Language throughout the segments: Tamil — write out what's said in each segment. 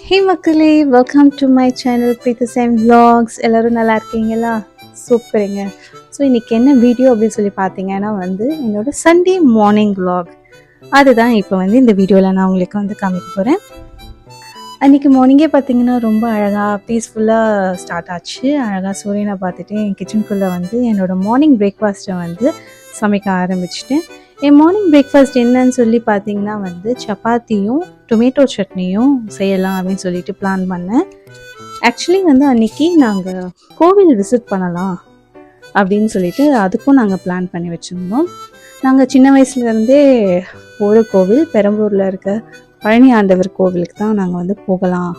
ஹே மக்களே, welcome to my channel Preethi Sam vlogs. எல்லோரும் நல்லா இருக்கீங்களா? சூப்பருங்க. ஸோ இன்றைக்கி என்ன வீடியோ அப்படின்னு சொல்லி பார்த்தீங்கன்னா என்னோடய சண்டே மார்னிங் vlog அதுதான் இப்போ இந்த வீடியோவில் நான் உங்களுக்கு காமிக்க போகிறேன். அன்றைக்கி மார்னிங்கே பார்த்தீங்கன்னா ரொம்ப அழகாக பீஸ்ஃபுல்லாக ஸ்டார்ட் ஆச்சு. அழகாக சூரியனை பார்த்துட்டு என் கிச்சனுக்குள்ளே என்னோடய மார்னிங் பிரேக்ஃபாஸ்ட்டை சமைக்க ஆரம்பிச்சிட்டேன். என் மார்னிங் பிரேக்ஃபாஸ்ட் என்னன்னு சொல்லி பார்த்தீங்கன்னா சப்பாத்தியும் டொமேட்டோ சட்னியும் செய்யலாம் அப்படின்னு சொல்லிட்டு பிளான் பண்ணேன். ஆக்சுவலி அன்றைக்கி நாங்கள் கோவில் விசிட் பண்ணலாம் அப்படின்னு சொல்லிட்டு அதுக்கும் நாங்கள் பிளான் பண்ணி வச்சுருந்தோம். நாங்கள் சின்ன வயசுலேருந்தே ஒரு கோவில் பெரம்பூரில் இருக்க பழனி ஆண்டவர் கோவிலுக்கு தான் நாங்கள் போகலாம்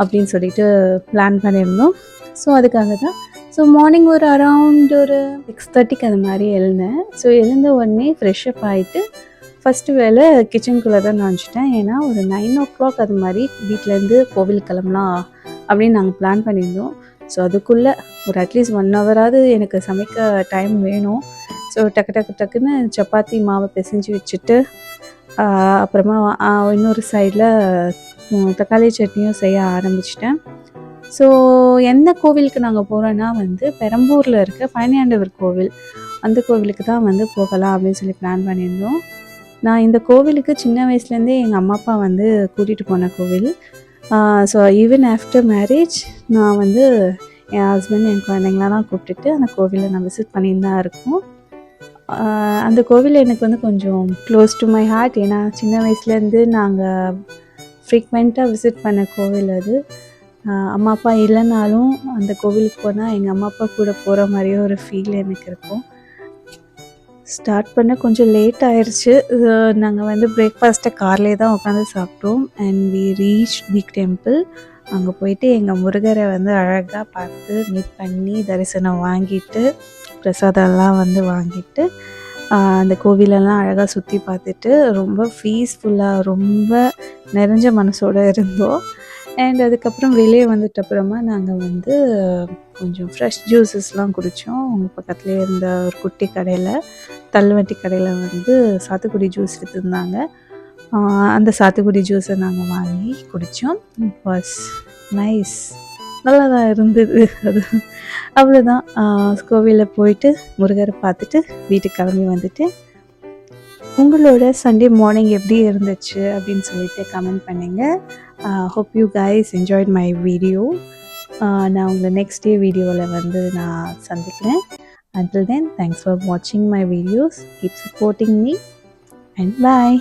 அப்படின்னு சொல்லிட்டு பிளான் பண்ணியிருந்தோம். ஸோ அதுக்காக தான் மார்னிங் ஒரு அரவுண்ட் ஒரு 6:30க்கு அது மாதிரி எழுந்தேன். ஸோ எழுந்த உடனே ஃப்ரெஷ்அப் ஆகிட்டு ஃபஸ்ட்டு வேலை கிச்சனுக்குள்ளே தான் நினச்சிட்டேன். ஏன்னா ஒரு 9 o'clock அது மாதிரி வீட்டிலேருந்து கோவில் கிளம்பலாம் அப்படின்னு நாங்கள் பிளான் பண்ணியிருந்தோம். ஸோ அதுக்குள்ளே ஒரு அட்லீஸ்ட் 1 ஹவராவது எனக்கு சமைக்க டைம் வேணும். ஸோ டக்குன்னு சப்பாத்தி மாவை பிசைஞ்சு வச்சுட்டு அப்புறமா இன்னொரு சைடில் தக்காளி சட்னியும் செய்ய ஆரம்பிச்சிட்டேன். ஸோ எந்த கோவிலுக்கு நாங்கள் போகிறோன்னா பெரம்பூரில் இருக்க பழனியாண்டவர் கோவில், அந்த கோவிலுக்கு தான் போகலாம் அப்படின்னு சொல்லி பிளான் பண்ணியிருந்தோம். நான் இந்த கோவிலுக்கு சின்ன வயசுலேருந்தே எங்கள் அம்மா அப்பா கூட்டிகிட்டு போன கோவில். ஸோ ஈவன் ஆஃப்டர் மேரேஜ் நான் என் ஹஸ்பண்ட் என் குழந்தைங்களெலாம் கூப்பிட்டுட்டு அந்த கோவிலை நான் விசிட் பண்ணின்னு தான் இருக்கோம். அந்த கோவில் எனக்கு கொஞ்சம் க்ளோஸ் டு மை ஹார்ட். ஏன்னா சின்ன வயசுலேருந்து நாங்கள் ஃப்ரீக்வெண்ட்டாக விசிட் பண்ண கோவில் அது. அம்மா அப்பா இல்லைனாலும் அந்த கோவிலுக்கு போனால் எங்கள் அம்மா அப்பா கூட போகிற மாதிரியே ஒரு ஃபீல் எனக்கு இருக்கும். ஸ்டார்ட் பண்ண கொஞ்சம் லேட் ஆயிடுச்சு. நாங்கள் பிரேக்ஃபாஸ்ட்டை கார்லேயே தான் உட்காந்து சாப்பிட்டோம். And we reach the temple. அங்கே போயிட்டு எங்கள் முருகரை அழகாக பார்த்து மீட் பண்ணி தரிசனம் வாங்கிட்டு பிரசாதம்லாம் வாங்கிட்டு அந்த கோவிலெல்லாம் அழகாக சுற்றி பார்த்துட்டு ரொம்ப பீஸ்ஃபுல்லாக ரொம்ப நிறைஞ்ச மனசோடு இருந்தோம். அண்ட் அதுக்கப்புறம் வெளியே அப்புறமா நாங்கள் கொஞ்சம் ஃப்ரெஷ் ஜூஸஸ்லாம் குடித்தோம். உங்கள் பக்கத்துலேயே இருந்த ஒரு குட்டி கடையில், தள்ளுவண்டி கடையில் சாத்துக்குடி ஜூஸ் விற்றுருந்தாங்க. அந்த சாத்துக்குடி ஜூஸை நாங்கள் வாங்கி குடித்தோம். இட் வாஸ் நைஸ், நல்லா தான் இருந்தது. அது அவ்வளோதான். கோவிலில் போயிட்டு முருகரை பார்த்துட்டு வீட்டுக்கு கிளம்பி வந்துட்டு உங்களோட சண்டே மார்னிங் எப்படி இருந்துச்சு அப்படின்னு சொல்லிட்டு கமெண்ட் பண்ணுங்கள். hope you guys enjoyed my video. நான் உங்களை நெக்ஸ்ட் டே வீடியோவில் நான் சந்திக்கிறேன். Until then, thanks for watching my videos. Keep supporting me and bye.